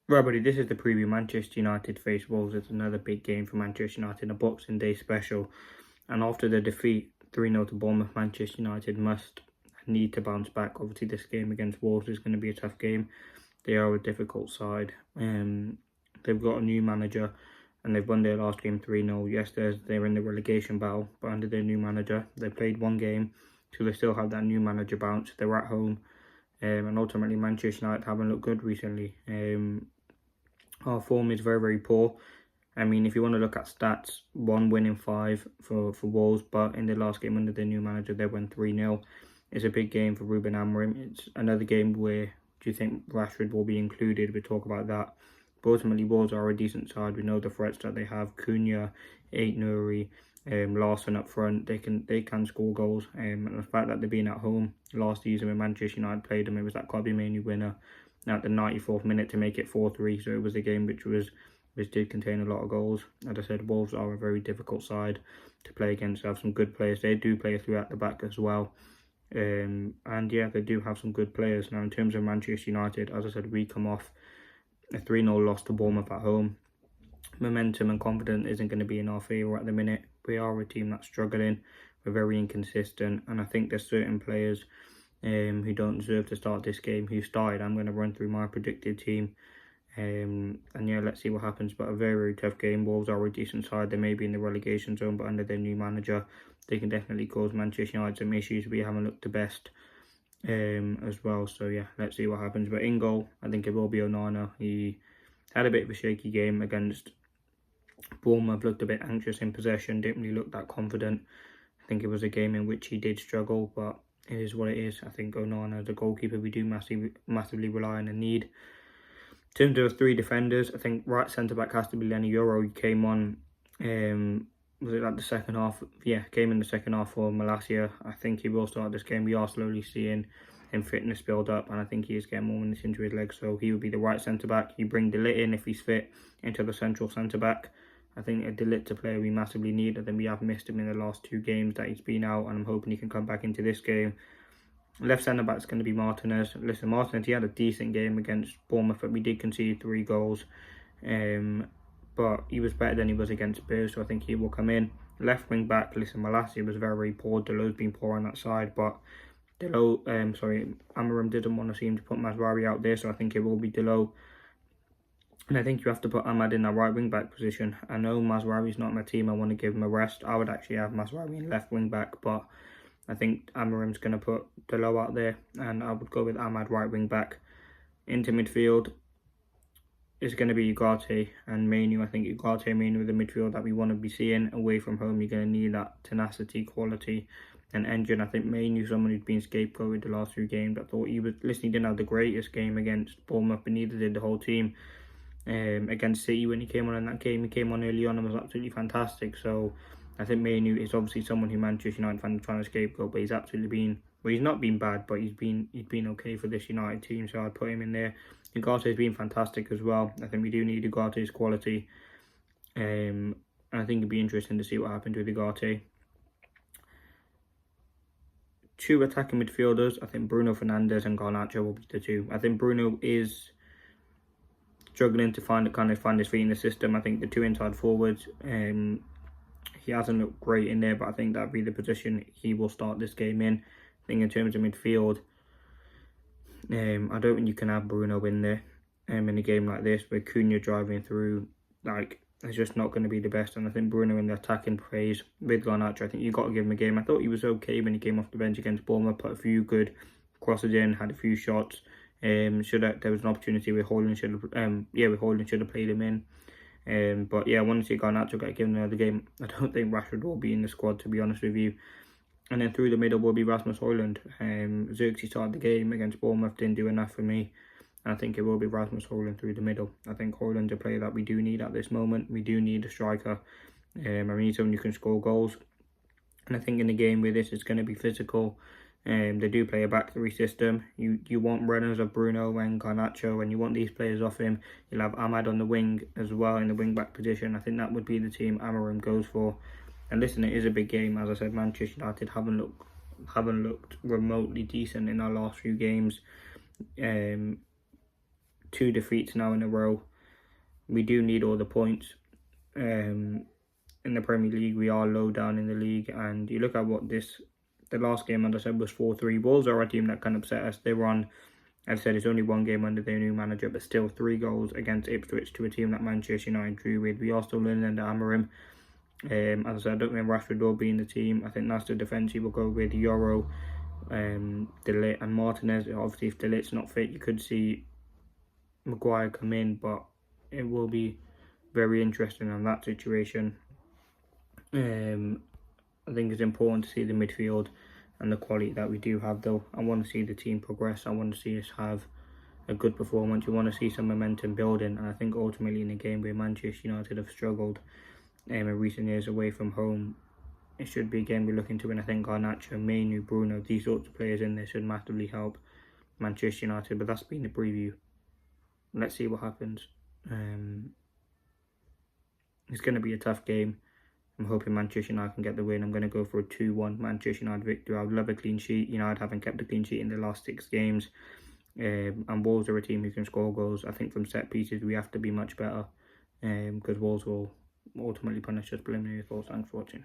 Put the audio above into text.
Right, buddy, this is the preview. Manchester United face Wolves. It's another big game for Manchester United, a Boxing Day special. And after the defeat 3-0 to Bournemouth, Manchester United must need to bounce back. Obviously, this game against Wolves is going to be a tough game. They are a difficult side. They've got a new manager and they've won their last game 3-0. Yes, they're in the relegation battle, but under their new manager, they played one game, so they still have that new manager bounce. They're at home. And ultimately, Manchester United haven't looked good recently. Our form is very, very poor. I mean, if you want to look at stats, 1 win in 5 for Wolves, but in the last game under their new manager, they won 3-0. It's a big game for Ruben Amorim. It's another game where do you think Rashford will be included? We'll talk about that. But ultimately, Wolves are a decent side. We know the threats that they have. Cunha, Nuri, Larson up front. They can score goals. And the fact that they've been at home last season when Manchester United played them, it was that Kobe Mainoo winner at the 94th minute to make it 4-3. So it was a game which did contain a lot of goals. As I said, Wolves are a very difficult side to play against. They have some good players. They do play through at the back as well. And yeah, they do have some good players. Now, in terms of Manchester United, as I said, we come off a 3-0 loss to Bournemouth at home. Momentum and confidence isn't going to be in our favour at the minute. We are a team that's struggling. We're very inconsistent. And I think there's certain players who don't deserve to start this game who started. I'm going to run through my predicted team. And yeah, let's see what happens. But a very, very tough game. Wolves are a decent side. They may be in the relegation zone, but under their new manager, they can definitely cause Manchester United some issues. We haven't looked the best as well. So yeah, let's see what happens. But in goal, I think it will be Onana. He had a bit of a shaky game against Bournemouth, looked a bit anxious in possession, didn't really look that confident. I think it was a game in which he did struggle, but it is what it is. I think Onana, as a goalkeeper, we do massively rely on and need. In terms of 3 defenders, I think right centre-back has to be Yoro. He came on, was it like the second half? Yeah, came in the second half for Malacia. I think he will start this game. We are slowly seeing him fitness build up, and I think he is getting more minutes into his legs, so he would be the right centre-back. You bring De Ligt in, if he's fit, into the central centre-back. I think a De Ligt a player we massively need. I think we have missed him in the last 2 games that he's been out, and I'm hoping he can come back into this game. Left centre back is going to be Martinez. Listen, Martinez, he had a decent game against Bournemouth, but we did concede 3 goals. But he was better than he was against Spurs, so I think he will come in. Left wing back, listen, Malacia was very, very poor. Delow's been poor on that side, but Amorim didn't want to seem to put Mazraoui out there, so I think it will be Delow. And I think you have to put Ahmad in that right wing back position. I know Mazraoui's not my team. I want to give him a rest. I would actually have Mazraoui in left wing back, but I think Amorim's going to put Delow out there, and I would go with Ahmad right wing back. Into midfield is going to be Ugarte and Mainoo. I think Ugarte and Mainoo are the midfield that we want to be seeing. Away from home, you're going to need that tenacity, quality, and engine. I think Mainoo, someone who's been scapegoated the last 2 games. I thought he didn't have the greatest game against Bournemouth, but neither did the whole team. Against City, when he came on in that game, he came on early on and was absolutely fantastic. So I think Mainoo is obviously someone who Manchester United fans are trying to scapegoat, but he's absolutely been, well, he's not been bad, but he's been okay for this United team, so I'd put him in there. Ugarte has been fantastic as well. I think we do need Ugarte's quality, and I think it'd be interesting to see what happens with Ugarte. 2 attacking midfielders, I think Bruno Fernandes and Garnacho will be the 2. I think Bruno is struggling to find his feet in the system. I think the 2 inside forwards, he hasn't looked great in there, but I think that'll be the position he will start this game in. I think in terms of midfield, I don't think you can have Bruno in there in a game like this where Cunha driving through, like, it's just not going to be the best. And I think Bruno in the attacking phase with Garnacho, I think you've got to give him a game. I thought he was okay when he came off the bench against Bournemouth, put a few good crosses in, had a few shots. There was an opportunity where Hoyland should have played him in. But yeah, I want to see Garnacho get given another game. I don't think Rashford will be in the squad, to be honest with you. And then through the middle will be Rasmus Højlund. Xerxes started the game against Bournemouth, didn't do enough for me. And I think it will be Rasmus Højlund through the middle. I think Højlund's a player that we do need at this moment. We do need a striker. We need someone who can score goals. And I think in a game where this is going to be physical, they do play a back 3 system. You want runners of Bruno and Garnacho, and you want these players off him. You'll have Ahmad on the wing as well in the wing back position. I think that would be the team Amorim goes for. And listen, it is a big game. As I said, Manchester United haven't looked remotely decent in our last few games. 2 defeats now in a row. We do need all the points. In the Premier League, we are low down in the league, and you look at what the last game, as I said, was 4-3. Wolves are a team that can upset us. They were on, as I said, it's only 1 game under their new manager, but still 3 goals against Ipswich to a team that Manchester United drew with. We are still learning under Amorim. As I said, I don't think Rashford will be in the team. I think that's the defence he will go with. Yoro, De Ligt and Martinez. Obviously, if De Ligt's not fit, you could see Maguire come in, but it will be very interesting on that situation. I think it's important to see the midfield and the quality that we do have, though. I want to see the team progress. I want to see us have a good performance. You want to see some momentum building, and I think ultimately in a game where Manchester United have struggled in recent years away from home, it should be a game we're looking to win. I think Garnacho, Manu, Bruno, these sorts of players in there should massively help Manchester United, but that's been the preview. Let's see what happens. It's going to be a tough game. I'm hoping Manchester United can get the win. I'm going to go for a 2-1 Manchester United victory. I would love a clean sheet. United haven't kept a clean sheet in the last 6 games. And Wolves are a team who can score goals. I think from set pieces we have to be much better, because Wolves will ultimately punish us. Preliminary thoughts. Thanks for watching.